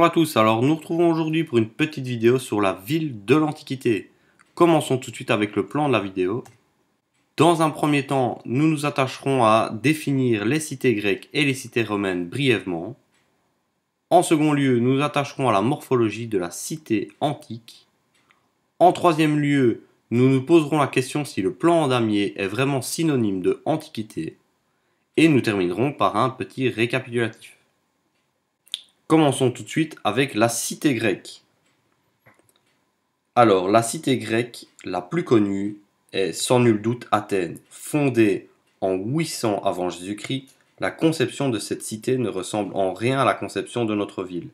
Bonjour à tous, alors nous nous retrouvons aujourd'hui pour une petite vidéo sur la ville de l'Antiquité. Commençons tout de suite avec le plan de la vidéo. Dans un premier temps, nous nous attacherons à définir les cités grecques et les cités romaines brièvement. En second lieu, nous nous attacherons à la morphologie de la cité antique. En troisième lieu, nous nous poserons la question si le plan en damier est vraiment synonyme de antiquité. Et nous terminerons par un petit récapitulatif. Commençons tout de suite avec la cité grecque. Alors, la cité grecque la plus connue est sans nul doute Athènes. Fondée en 800 avant Jésus-Christ, la conception de cette cité ne ressemble en rien à la conception de notre ville.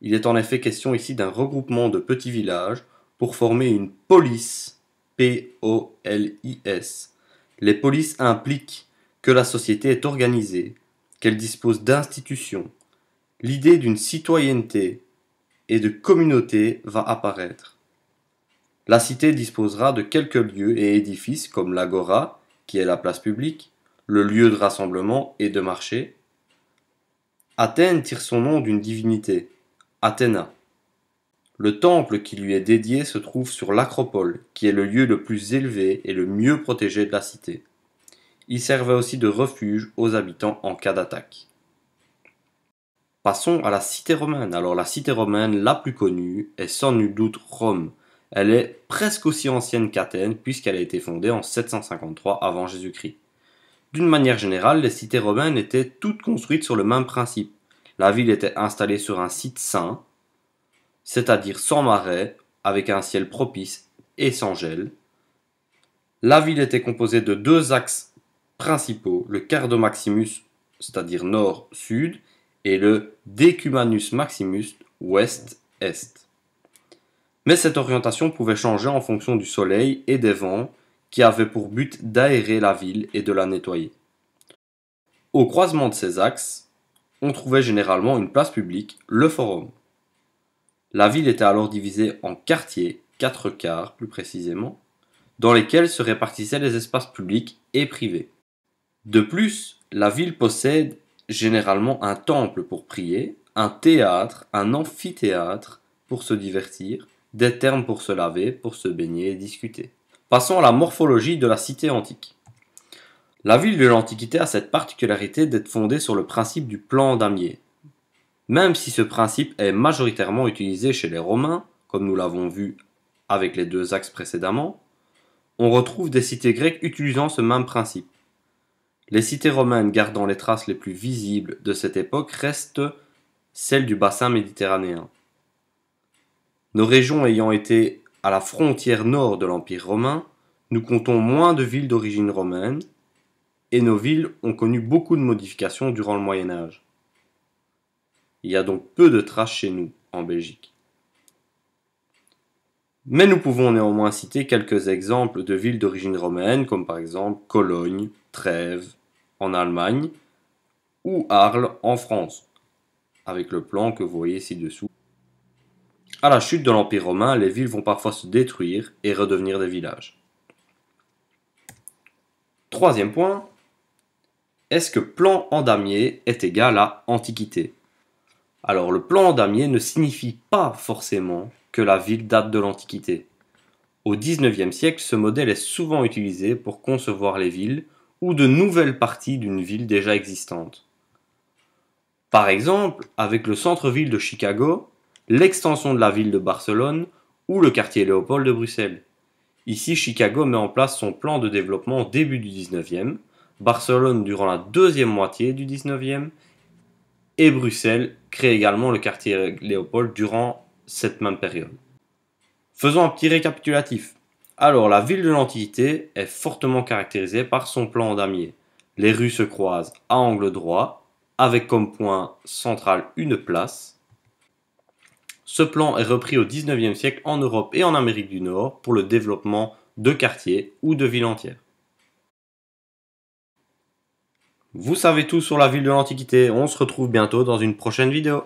Il est en effet question ici d'un regroupement de petits villages pour former une polis, P-O-L-I-S. Les polices impliquent que la société est organisée, qu'elle dispose d'institutions. L'idée d'une citoyenneté et de communauté va apparaître. La cité disposera de quelques lieux et édifices comme l'agora, qui est la place publique, le lieu de rassemblement et de marché. Athènes tire son nom d'une divinité, Athéna. Le temple qui lui est dédié se trouve sur l'acropole, qui est le lieu le plus élevé et le mieux protégé de la cité. Il servait aussi de refuge aux habitants en cas d'attaque. Passons à la cité romaine. Alors la cité romaine la plus connue est sans nul doute Rome. Elle est presque aussi ancienne qu'Athènes puisqu'elle a été fondée en 753 avant Jésus-Christ. D'une manière générale, les cités romaines étaient toutes construites sur le même principe. La ville était installée sur un site sain, c'est-à-dire sans marais, avec un ciel propice et sans gel. La ville était composée de deux axes principaux, le Cardo Maximus, c'est-à-dire nord-sud, et le Decumanus Maximus, ouest-est. Mais cette orientation pouvait changer en fonction du soleil et des vents qui avaient pour but d'aérer la ville et de la nettoyer. Au croisement de ces axes, on trouvait généralement une place publique, le forum. La ville était alors divisée en quartiers, 4 quarts plus précisément, dans lesquels se répartissaient les espaces publics et privés. De plus, la ville possède généralement un temple pour prier, un théâtre, un amphithéâtre pour se divertir, des thermes pour se laver, pour se baigner et discuter. Passons à la morphologie de la cité antique. La ville de l'Antiquité a cette particularité d'être fondée sur le principe du plan damier. Même si ce principe est majoritairement utilisé chez les Romains, comme nous l'avons vu avec les deux axes précédemment, on retrouve des cités grecques utilisant ce même principe. Les cités romaines gardant les traces les plus visibles de cette époque restent celles du bassin méditerranéen. Nos régions ayant été à la frontière nord de l'Empire romain, nous comptons moins de villes d'origine romaine, et nos villes ont connu beaucoup de modifications durant le Moyen-Âge. Il y a donc peu de traces chez nous, en Belgique. Mais nous pouvons néanmoins citer quelques exemples de villes d'origine romaine, comme par exemple Cologne, Trèves en Allemagne, ou Arles en France, avec le plan que vous voyez ci-dessous. À la chute de l'Empire romain, les villes vont parfois se détruire et redevenir des villages. Troisième point, est-ce que plan en damier est égal à antiquité? Alors le plan en damier ne signifie pas forcément que la ville date de l'Antiquité. Au XIXe siècle, ce modèle est souvent utilisé pour concevoir les villes ou de nouvelles parties d'une ville déjà existante. Par exemple, avec le centre-ville de Chicago, l'extension de la ville de Barcelone ou le quartier Léopold de Bruxelles. Ici, Chicago met en place son plan de développement au début du XIXe, Barcelone durant la deuxième moitié du XIXe, et Bruxelles crée également le quartier Léopold durant cette même période. Faisons un petit récapitulatif. Alors, la ville de l'Antiquité est fortement caractérisée par son plan en damier. Les rues se croisent à angle droit, avec comme point central une place. Ce plan est repris au XIXe siècle en Europe et en Amérique du Nord pour le développement de quartiers ou de villes entières. Vous savez tout sur la ville de l'Antiquité, on se retrouve bientôt dans une prochaine vidéo.